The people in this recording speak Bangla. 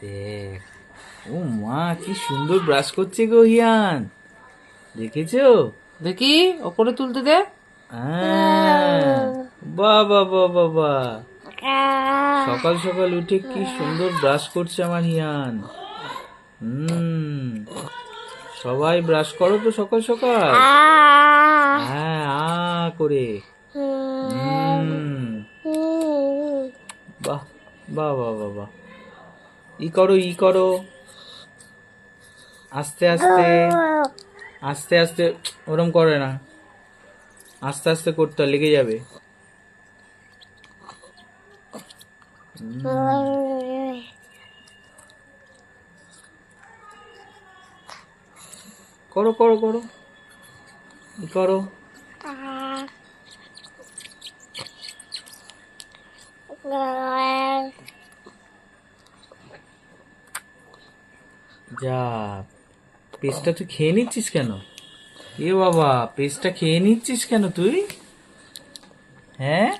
দেখ, ও মা কি সুন্দর ব্রাশ করছে গো হিয়ান, দেখেছো? দেখি ওপরে তুলতে দে। হ্যাঁ, বাহ বাহ বাহ বাহ বাহ, সকাল সকাল উঠে কি সুন্দর ব্রাশ করছে আমার হিয়ান। হুম, সবাই ব্রাশ করো তো সকাল সকাল। হ্যাঁ, করে। হুম, বাহ বাহ বাহ বাহ বাহ, ই করো ই করো, আস্তে আস্তে আস্তে আস্তে, ওরম করে না, আস্তে আস্তে করতে হয়, লেগে যাবে। করো করো করো, ই করো। যা, পেস্টটা তুই খেয়ে নিচ্ছিস কেন? এ বাবা, পেস্টটা খেয়ে নিচ্ছিস কেন তুই? হ্যাঁ,